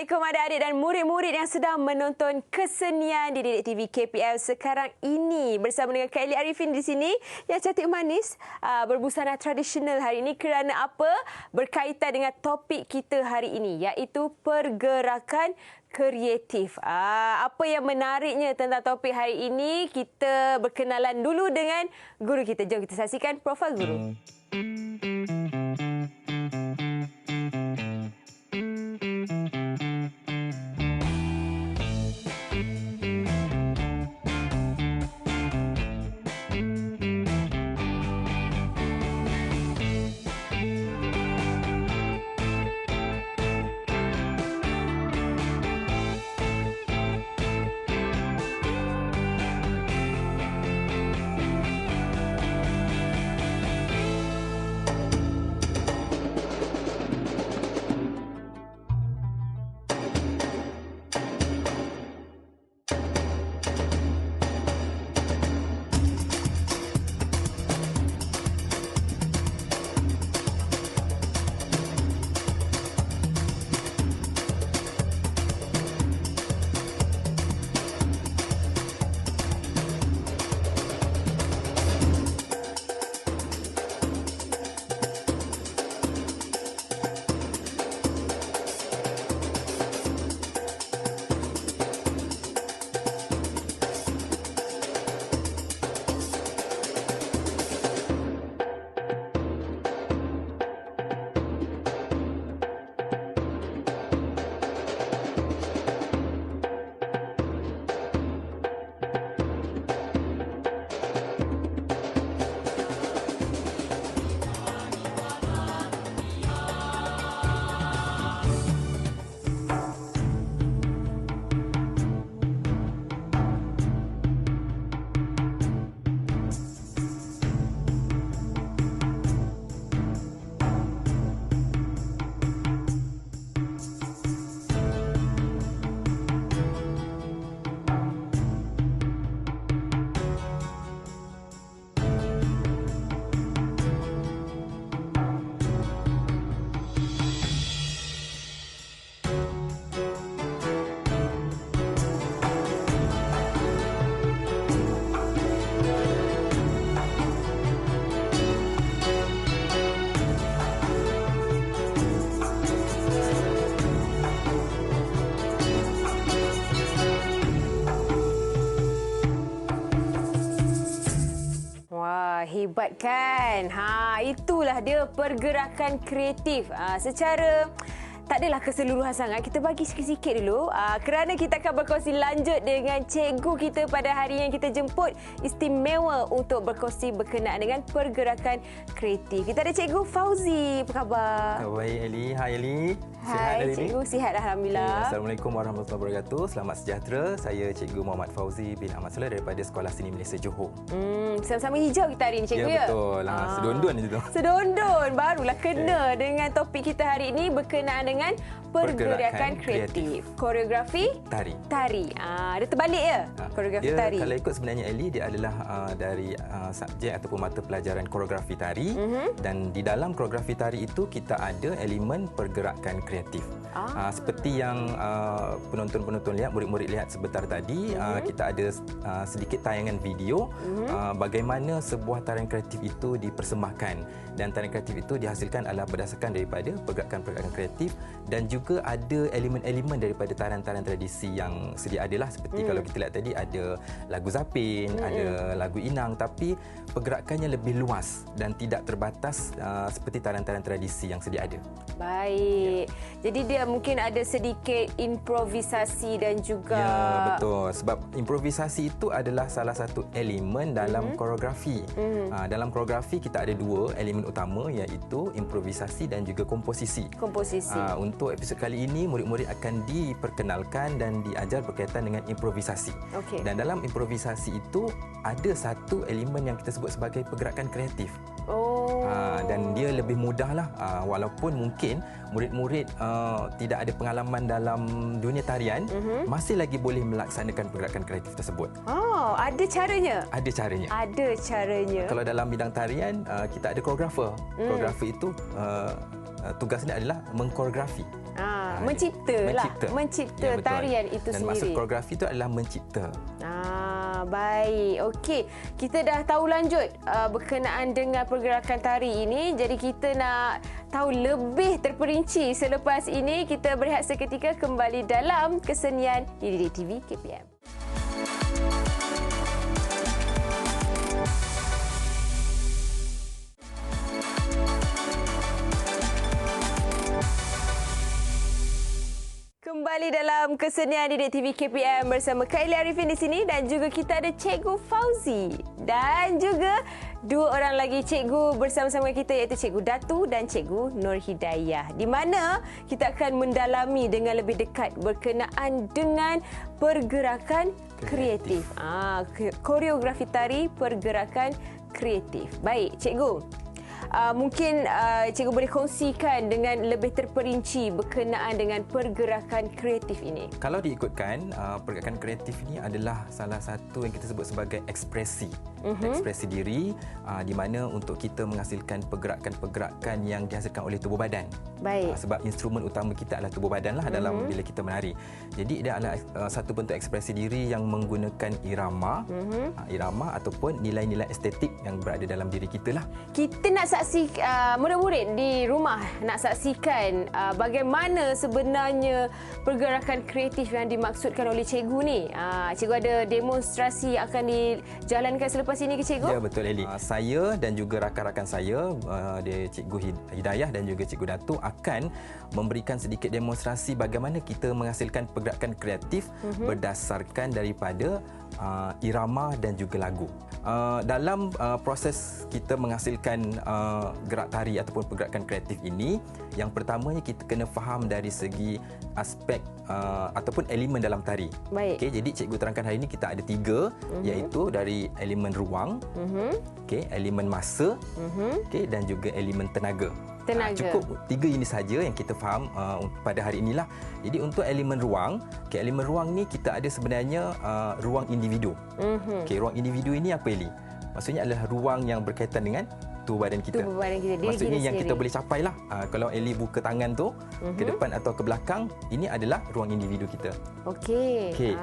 Assalamualaikum adik-adik dan murid-murid yang sedang menonton kesenian di Didik TV KPL sekarang ini. Bersama dengan Kak Elly Arifin di sini yang cantik manis berbusana tradisional hari ini. Kerana apa? Berkaitan dengan topik kita hari ini iaitu pergerakan kreatif. Apa yang menariknya tentang topik hari ini? Kita berkenalan dulu dengan guru kita. Jom kita saksikan profil guru. Hebat kan? Itulah dia pergerakan kreatif. Secara tak adalah keseluruhan sangat. Kita bagi sikit-sikit dulu. Kerana kita akan berkongsi lanjut dengan cikgu kita pada hari yang kita jemput istimewa untuk berkongsi berkenaan dengan pergerakan kreatif. Kita ada Cikgu Fauzi. Apa khabar? Baik, Elly. Hai, Elly. Hai, Cikgu. Sihat, Alhamdulillah. Assalamualaikum warahmatullahi wabarakatuh. Selamat sejahtera. Saya Cikgu Muhammad Fauzi bin Ahmad Soleh daripada Sekolah Seni Malaysia Johor. Sama-sama hijau kita hari ini, Cikgu, ya? Ya, betul. Sedondon itu. Sedondon. Barulah kena dengan topik kita hari ini berkenaan dengan pergerakan kreatif. Koreografi tari. Dia terbalik ya? Koreografi tari. Kalau ikut sebenarnya, Elly, dia adalah dari subjek ataupun mata pelajaran koreografi tari. Dan di dalam koreografi tari itu kita ada elemen pergerakan kreatif. Seperti yang penonton-penonton lihat, murid-murid lihat sebentar tadi, kita ada sedikit tayangan video bagaimana sebuah tarian kreatif itu dipersembahkan. Dan tarian kreatif itu dihasilkan adalah berdasarkan daripada pergerakan-pergerakan kreatif dan juga ada elemen-elemen daripada tarian-tarian tradisi yang sedia adalah seperti kalau kita lihat tadi ada lagu zapin, ada lagu inang, tapi pergerakannya lebih luas dan tidak terbatas seperti tarian-tarian tradisi yang sedia ada. Baik. Jadi dia mungkin ada sedikit improvisasi dan juga... Ya, betul. Sebab improvisasi itu adalah salah satu elemen dalam koreografi. Dalam koreografi kita ada dua elemen utama iaitu improvisasi dan juga komposisi. Untuk episod kali ini, murid-murid akan diperkenalkan dan diajar berkaitan dengan improvisasi. Dan dalam improvisasi itu ada satu elemen yang kita sebut sebagai pergerakan kreatif. Dan dia lebih mudahlah, walaupun mungkin murid-murid tidak ada pengalaman dalam dunia tarian, masih lagi boleh melaksanakan pergerakan kreatif tersebut. Ada caranya? Ada caranya. Ada caranya. Kalau dalam bidang tarian, kita ada koreografer. Koreografer itu tugasnya adalah mengkoreografi. Mencipta Ya, tarian itu dan sendiri. maksud koreografi itu adalah mencipta. Baik. Okey, kita dah tahu lanjut berkenaan dengan pergerakan tari ini. Jadi kita nak tahu lebih terperinci selepas ini. Kita berehat seketika, kembali dalam kesenian di Didik TV KPM. Kembali dalam kesenian Didik TV KPM bersama Kak Eli Arifin di sini, dan juga kita ada Cikgu Fauzi dan juga dua orang lagi cikgu bersama-sama kita, iaitu Cikgu Datu dan Cikgu Nur Hidayah, di mana kita akan mendalami dengan lebih dekat berkenaan dengan pergerakan kreatif. Koreografi tari pergerakan kreatif. Baik, Cikgu. Mungkin cikgu boleh kongsikan dengan lebih terperinci berkenaan dengan pergerakan kreatif ini. Kalau diikutkan, pergerakan kreatif ini adalah salah satu yang kita sebut sebagai ekspresi. Ekspresi diri, di mana untuk kita menghasilkan pergerakan-pergerakan yang dihasilkan oleh tubuh badan. Baik. Sebab instrumen utama kita adalah tubuh badan lah dalam bila kita menari. Jadi dia adalah satu bentuk ekspresi diri yang menggunakan irama, irama ataupun nilai-nilai estetik yang berada dalam diri kita lah. Kita nak murid-murid di rumah nak saksikan bagaimana sebenarnya pergerakan kreatif yang dimaksudkan oleh cikgu ni. Cikgu ada demonstrasi yang akan dijalankan selepas ini ke cikgu? Ya, betul Eli. Saya dan juga rakan-rakan saya, dia Cikgu Hidayah dan juga Cikgu Datuk akan memberikan sedikit demonstrasi bagaimana kita menghasilkan pergerakan kreatif berdasarkan daripada irama dan juga lagu. Dalam proses kita menghasilkan gerak tari ataupun pergerakan kreatif ini, yang pertamanya kita kena faham dari segi aspek ataupun elemen dalam tari. Baik. Okey, jadi cikgu terangkan hari ini kita ada tiga, iaitu dari elemen ruang, elemen masa, dan juga elemen tenaga. Cukup tiga ini saja yang kita faham pada hari inilah. Jadi untuk elemen ruang, elemen ruang ni kita ada sebenarnya ruang individu. Ruang individu ini apa Eli? Maksudnya adalah ruang yang berkaitan dengan tubuh badan kita. Maksudnya yang kita boleh capai lah. Kalau Eli buka tangan tu ke depan atau ke belakang, ini adalah ruang individu kita. Okey.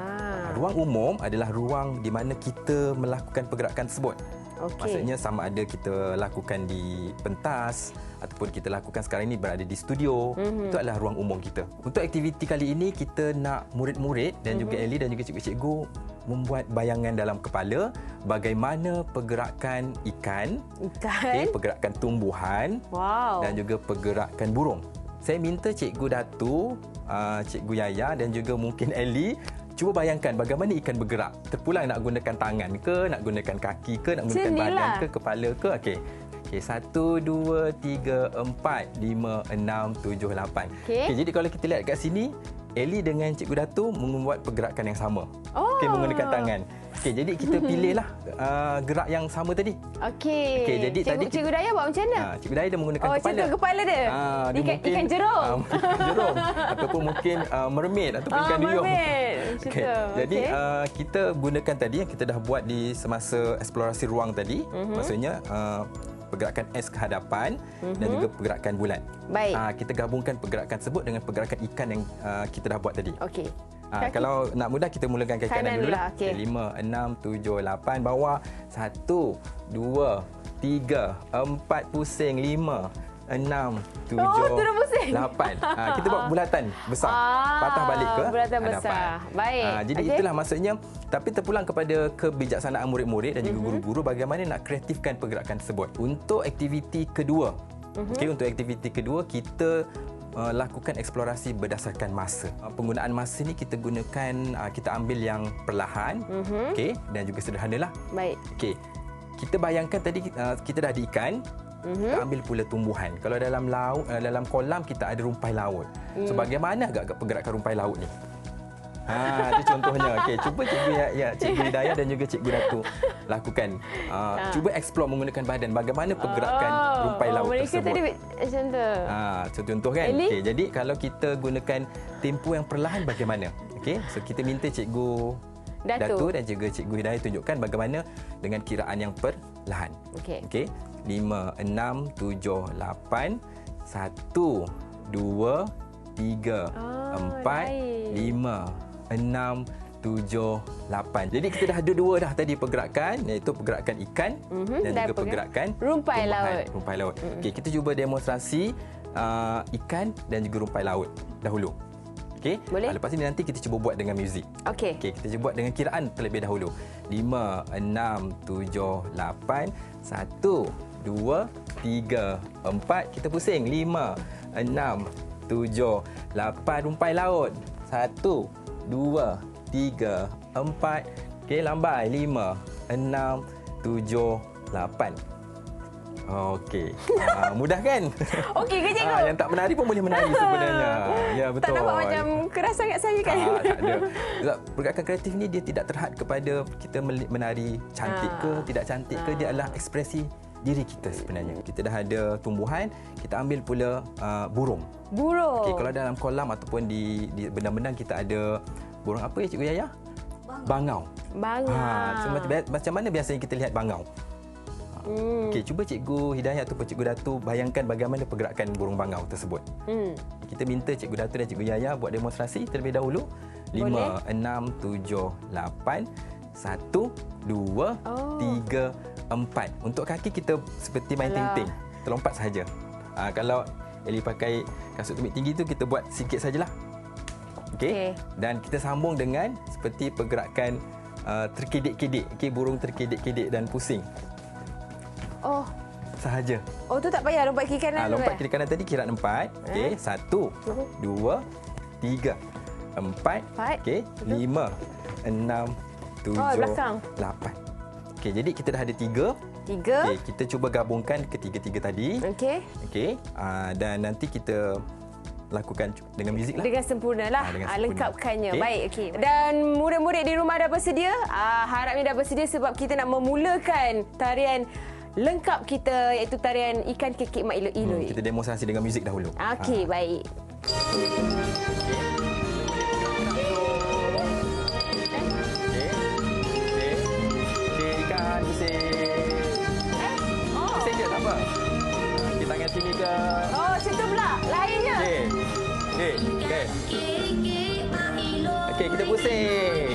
Ruang umum adalah ruang di mana kita melakukan pergerakan tersebut. Maksudnya sama ada kita lakukan di pentas ataupun kita lakukan sekarang ini berada di studio. Itu adalah ruang umum kita. Untuk aktiviti kali ini, kita nak murid-murid dan juga Eli dan juga cikgu-cikgu membuat bayangan dalam kepala bagaimana pergerakan ikan, pergerakan tumbuhan, dan juga pergerakan burung. Saya minta Cikgu Datu, Cikgu Yaya dan juga mungkin Eli cuba bayangkan bagaimana ikan bergerak. Terpulang nak gunakan tangan ke, nak gunakan kaki ke, nak gunakan badan ke, kepala ke. Okey. 1, 2, 3, 4, 5, 6, 7, 8. Jadi kalau kita lihat kat sini, Eli dengan Cikgu Datu membuat pergerakan yang sama. Menggunakan tangan. Jadi kita pilihlah gerak yang sama tadi. Jadi Cikgu Daya buat macam mana? Cikgu Daya dia menggunakan kepala. Kepala dia? Ikan jerung? Ikan jerung. Ataupun mungkin mermaid ataupun ikan duyung. Jadi kita gunakan tadi yang kita dah buat di semasa eksplorasi ruang tadi. Maksudnya pergerakan S ke hadapan dan juga pergerakan bulat. Baik. Kita gabungkan pergerakan tersebut dengan pergerakan ikan yang kita dah buat tadi. Kalau nak mudah, kita mulakan kaki kanan dulu lah. 5, 6, 7, 8. Bawah. 1, 2, 3, 4 pusing. 5, 6, 7, 8. Kita buat bulatan besar. Patah balik ke bulatan hadapan. Besar. Baik. Jadi itulah maksudnya. Tapi terpulang kepada kebijaksanaan murid-murid dan juga guru-guru bagaimana nak kreatifkan pergerakan tersebut. Untuk aktiviti kedua. Untuk aktiviti kedua, kita lakukan eksplorasi berdasarkan masa. Penggunaan masa ni kita gunakan, kita ambil yang perlahan, dan juga sederhanalah. Baik. Kita bayangkan tadi kita dah ada ikan, kita ambil pula tumbuhan. Kalau dalam laut, dalam kolam kita ada rumpai laut. So bagaimana agak pergerakan rumpai laut ni? Itu contohnya. Cuba Cikgu Hidayah dan juga Cikgu Datu lakukan. Cuba explore menggunakan badan bagaimana pergerakan rumpai laut tersebut. Mereka tadi macam tu. Contoh kan. Jadi kalau kita gunakan tempo yang perlahan bagaimana? So kita minta Cikgu Datu dan juga Cikgu Hidayah tunjukkan bagaimana dengan kiraan yang perlahan. 5, 6, 7, 8. 1, 2, 3, 4, 5, 6, 7, 8. Jadi kita dah ada 2 dah tadi pergerakan, iaitu pergerakan ikan dan juga pergerakan rumpai laut. Rumpai laut. Okey, kita cuba demonstrasi ikan dan juga rumpai laut dahulu. Okey. Lepas ini nanti kita cuba buat dengan muzik. Okey. Kita cuba buat dengan kiraan terlebih dahulu. 5, 6, 7, 8. 1, 2, 3, 4. Kita pusing. 5, 6, 7, 8 rumpai laut. 1, 2, 3, 4. Okey, lambai. 5, 6, 7, 8. Okey. Mudah kan? Okey ke cikgu? Yang tak menari pun boleh menari sebenarnya. Ya, betul. Tak nampak macam keras sangat saya kan? Tak ada. Sebab pergerakan kreatif ni dia tidak terhad kepada kita menari cantik ke, tidak cantik ke. Dia adalah ekspresi diri kita sebenarnya. Kita dah ada tumbuhan, kita ambil pula burung. Burung. Okey, kalau dalam kolam ataupun di bendang-bendang kita ada burung apa ya Cikgu Yaya? Bangau. Bangau. Macam mana biasanya kita lihat bangau? Okey, cuba Cikgu Hidayat ataupun Cikgu Datu bayangkan bagaimana pergerakan burung bangau tersebut. Kita minta Cikgu Datu dan Cikgu Yaya buat demonstrasi terlebih dahulu. 5, 6, 7, 8. 1, 2, 3, 4. Untuk kaki kita seperti main ting-ting. Terlompat sahaja. Kalau Eli pakai kasut tumit tinggi tu kita buat sikit sajalah. Okey. Dan kita sambung dengan seperti pergerakan terkedik-kedik. Okey, burung terkedik-kedik dan pusing. Oh. Sahaja. Oh, tu tak payah lompat kiri kanan. Lompat kiri kanan tadi kiraan 4. Okey, 1, 2, 3, 4. Okey, 5, 6, 7, 8. Okey, jadi kita dah ada 3. Okey, kita cuba gabungkan ketiga-tiga tadi. Okey. Dan nanti kita lakukan dengan muzik lah. Dengan sempurna lah. Lengkapkannya. Okay. Baik, okey. Dan murid-murid di rumah dah bersedia? Harapnya dah bersedia sebab kita nak memulakan tarian lengkap kita iaitu tarian ikan kekek mak iloi. Kita demonstrasi dengan muzik dahulu. Okey, baik. Okey, ikan pusing. Pusing je tak apa. Okey, tangan sini ke. Oh, macam tu pula. Lainnya. Okey. Okey, kita pusing.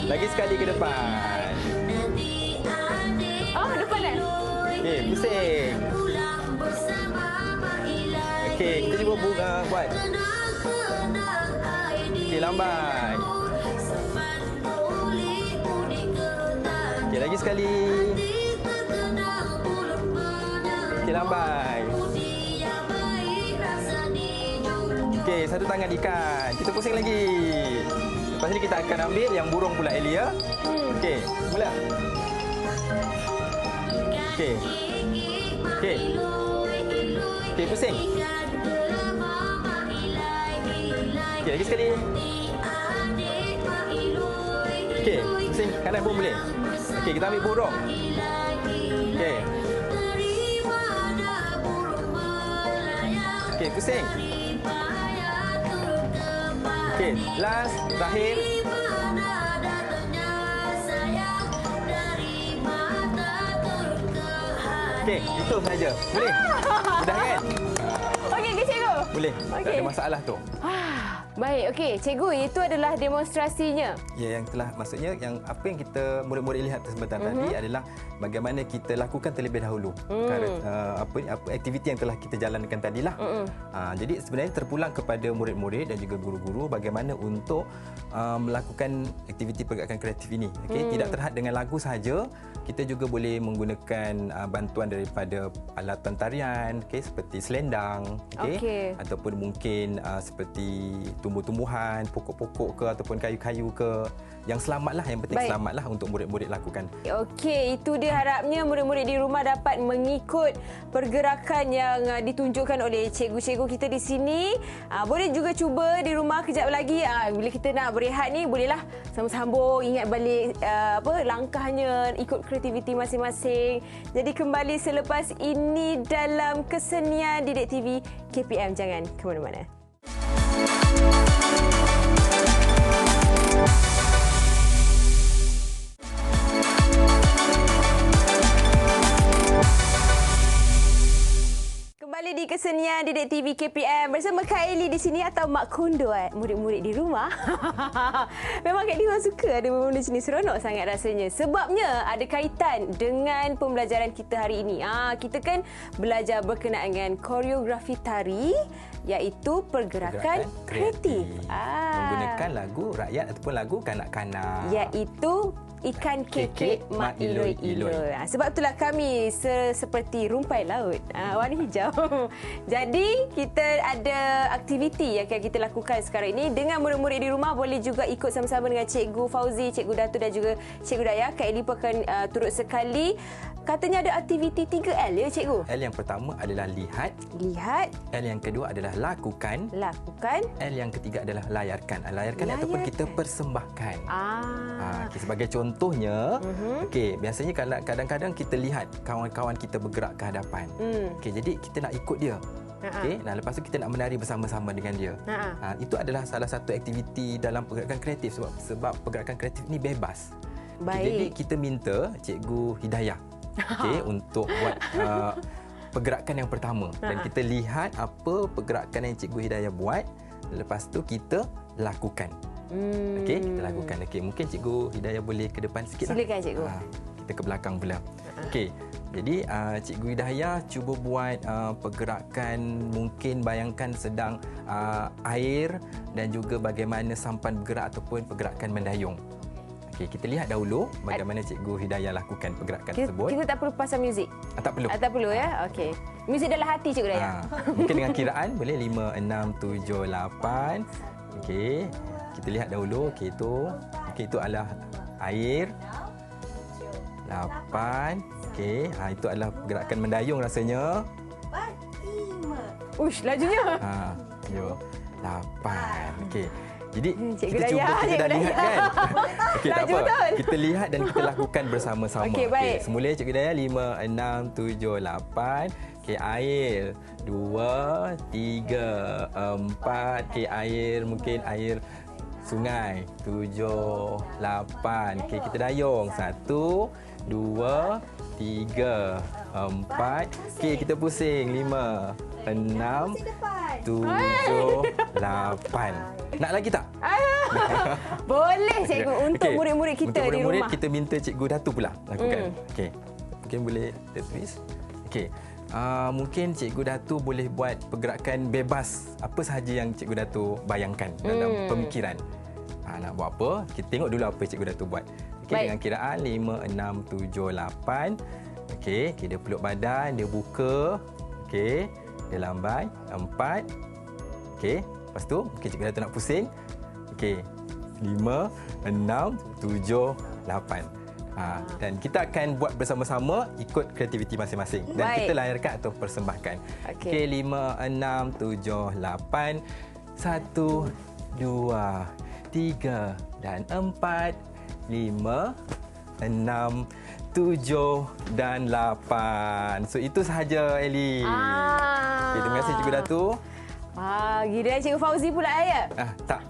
Lagi sekali ke depan. Depan dah. Okey, pusing. Okey, kita cuba buat. Okey, lambai. Okey, lagi sekali. Okey, lambai. Okey, satu tangan ikan. Kita pusing lagi. Lepas ni kita akan ambil yang burung pula Elia. Okey, mula. Okey. Okey. Okey, pusing. Okey, lagi sekali. Okey, pusing kanan pun boleh. Okey, kita ambil burung. Okey. Okey, pusing. Okey, last, terakhir. Okey, itu saja. Boleh? Mudah kan? Okey, cikgu. Boleh. Tak ada masalah tu. Baik, okey. Cikgu, itu adalah demonstrasinya. Ya, yang telah maksudnya yang apa yang kita murid-murid lihat sebentar tadi adalah bagaimana kita lakukan terlebih dahulu. Apa aktiviti yang telah kita jalankan tadilah. Jadi sebenarnya terpulang kepada murid-murid dan juga guru-guru bagaimana untuk melakukan aktiviti pergerakan kreatif ini. Okey, tidak terhad dengan lagu sahaja. Kita juga boleh menggunakan bantuan daripada alatan tarian, okey, seperti selendang, okey, ataupun mungkin seperti tumbuh-tumbuhan, pokok-pokok ke ataupun kayu-kayu ke. Yang selamatlah, yang penting selamatlah untuk murid-murid lakukan. Okey, itu dia harapnya murid-murid di rumah dapat mengikut pergerakan yang ditunjukkan oleh cikgu-cikgu kita di sini. Boleh juga cuba di rumah kejap lagi. Bila kita nak berehat ni, bolehlah sambung-sambung ingat balik langkahnya, ikut kreativiti masing-masing. Jadi kembali selepas ini dalam Kesenian Didik TV KPM. Jangan ke mana-mana. Kembali di Kesenian Didik TV KPM bersama Kak Eli di sini atau Mak Kondo murid-murid di rumah. Memang Kak Eli memang suka ada benda sini, seronok sangat rasanya. Sebabnya ada kaitan dengan pembelajaran kita hari ini. Kita kan belajar berkenaan dengan koreografi tari iaitu pergerakan kreatif. Menggunakan lagu rakyat ataupun lagu kanak-kanak. Iaitu Ikan Kekek Mak Iloi-Iloi. Sebab itulah kami seperti rumpai laut warna hijau. Jadi kita ada aktiviti yang akan kita lakukan sekarang ini dengan murid-murid di rumah. Boleh juga ikut sama-sama dengan Cikgu Fauzi, Cikgu Dato' dan juga Cikgu Dayah. Kak Eli pun akan turut sekali. Katanya ada aktiviti 3L ya Cikgu? L yang pertama adalah lihat. L yang kedua adalah lakukan. L yang ketiga adalah layarkan. Layarkan ataupun kita persembahkan. Sebagai contohnya, biasanya kadang-kadang kita lihat kawan-kawan kita bergerak ke hadapan. Jadi kita nak ikut dia. Lepas tu kita nak menari bersama-sama dengan dia. Itu adalah salah satu aktiviti dalam pergerakan kreatif sebab pergerakan kreatif ni bebas. Jadi kita minta Cikgu Hidayah untuk buat pergerakan yang pertama dan kita lihat apa pergerakan yang Cikgu Hidayah buat. Lepas tu kita lakukan. Kita lakukan. Mungkin Cikgu Hidayah boleh ke depan sikit. Silakan Cikgu. Kita ke belakang pula. Jadi Cikgu Hidayah cuba buat pergerakan, mungkin bayangkan sedang air dan juga bagaimana sampan bergerak ataupun pergerakan mendayung. Kita lihat dahulu bagaimana Cikgu Hidayah lakukan pergerakan tersebut. Kita tak perlu pasang muzik? Tak perlu. Tak perlu ya? Okey. Muzik dalam hati Cikgu Hidayah. Mungkin dengan kiraan boleh 5, 6, 7, 8. Kita lihat dahulu. Itu adalah air. 8. Itu adalah pergerakan mendayung rasanya. 5. Ush, lajunya. 8. Jadi kita Dayah, cuba, kita dah lihat kan. Tak apa. betul. Kita lihat dan kita lakukan bersama-sama. Baik. Semula Cikgu Dayah 5, 6, 7, 8. Air 2, 3, 4. Air mungkin air sungai 7, 8. Kita dayung 1, 2, 3, 4. Kita pusing 5, 6, 7, 8. Nak lagi tak? Boleh Cikgu untuk murid-murid kita untuk di rumah. Murid kita minta Cikgu Dato' pula lakukan. Mungkin boleh tulis. Mungkin Cikgu Dato' boleh buat pergerakan bebas apa sahaja yang Cikgu Dato' bayangkan dalam pemikiran. Nak buat apa? Kita tengok dulu apa Cikgu Dato' buat. Dengan kiraan 5, 6, 7, 8. Dia peluk badan, dia buka. Dia lambai 4. Lepas tu Cikgu Dato' nak pusing. 5, 6, 7, 8. Dan kita akan buat bersama-sama ikut kreativiti masing-masing. Dan kita layarkan atau persembahkan. 5, 6, 7, 8. 1, 2, 3 dan 4. 5, 6, 7 dan 8. So itu sahaja Eli. Terima kasih Cikgu Dato'. Gila Cikgu Fauzi pula ya? Tak.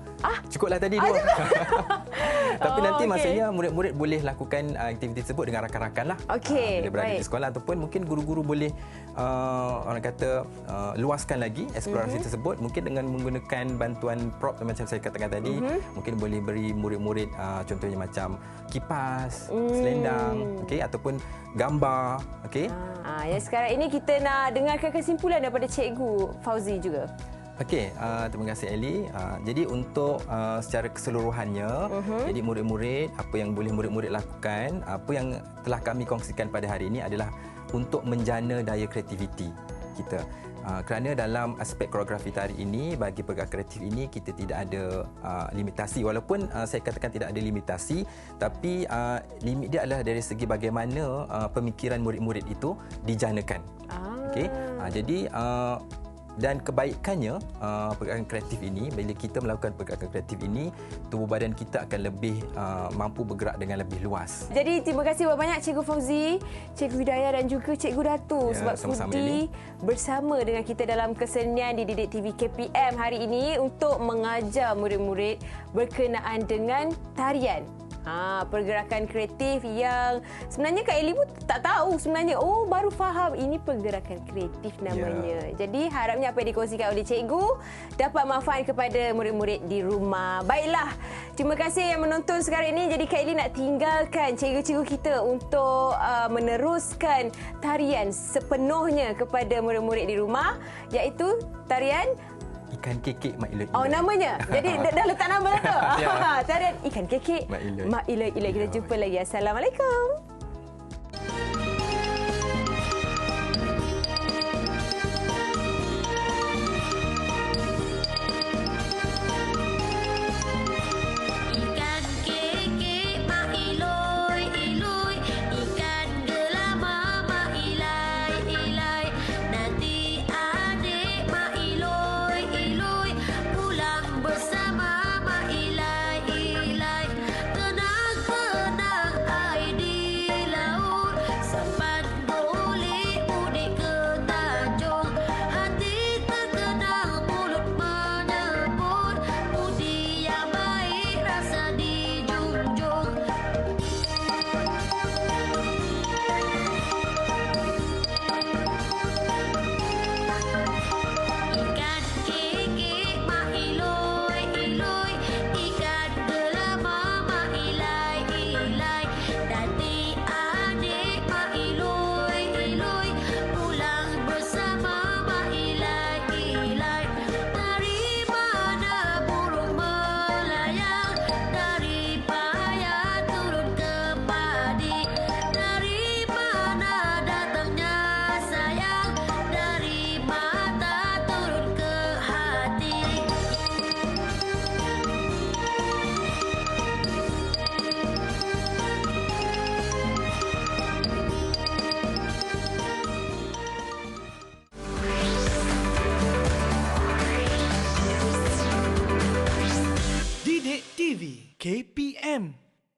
Cukuplah tadi dua. Tapi nanti maksudnya murid-murid boleh lakukan aktiviti tersebut dengan rakan-rakan lah. Bila berada di sekolah ataupun mungkin guru-guru boleh orang kata luaskan lagi eksplorasi tersebut mungkin dengan menggunakan bantuan prop macam saya katakan tadi. Mungkin boleh beri murid-murid contohnya macam kipas, selendang, ataupun gambar. Sekarang ini kita nak dengarkan kesimpulan daripada Cikgu Fauzi juga. Terima kasih Eli. Jadi untuk secara keseluruhannya, jadi murid-murid, apa yang boleh murid-murid lakukan, apa yang telah kami kongsikan pada hari ini adalah untuk menjana daya kreativiti kita. Kerana dalam aspek koreografi tari ini, bagi pergerakan kreatif ini, kita tidak ada limitasi. Walaupun saya katakan tidak ada limitasi, tapi limit dia adalah dari segi bagaimana pemikiran murid-murid itu dijanakan. Jadi dan kebaikannya pergerakan kreatif ini, bila kita melakukan pergerakan kreatif ini, tubuh badan kita akan lebih mampu bergerak dengan lebih luas. Jadi terima kasih banyak Cikgu Fauzi, Cikgu Hidayah dan juga Cikgu Dato' sebab sudi bersama dengan kita dalam kesenian di Didik TV KPM hari ini untuk mengajar murid-murid berkenaan dengan tarian. Pergerakan kreatif yang sebenarnya Kak Eli pun tak tahu sebenarnya. Oh, baru faham ini pergerakan kreatif namanya. Jadi harapnya apa yang dikongsikan oleh cikgu dapat manfaat kepada murid-murid di rumah. Baiklah, terima kasih yang menonton sekarang ini. Jadi Kak Eli nak tinggalkan cikgu-cikgu kita untuk meneruskan tarian sepenuhnya kepada murid-murid di rumah, iaitu tarian Ikan kekek Mak Ila-Ila. Oh, namanya. Jadi dah letak nama tu. Ya. Tarian ikan kekek Mak Ila. Mak Ila-Ila. Kita jumpa lagi. Assalamualaikum.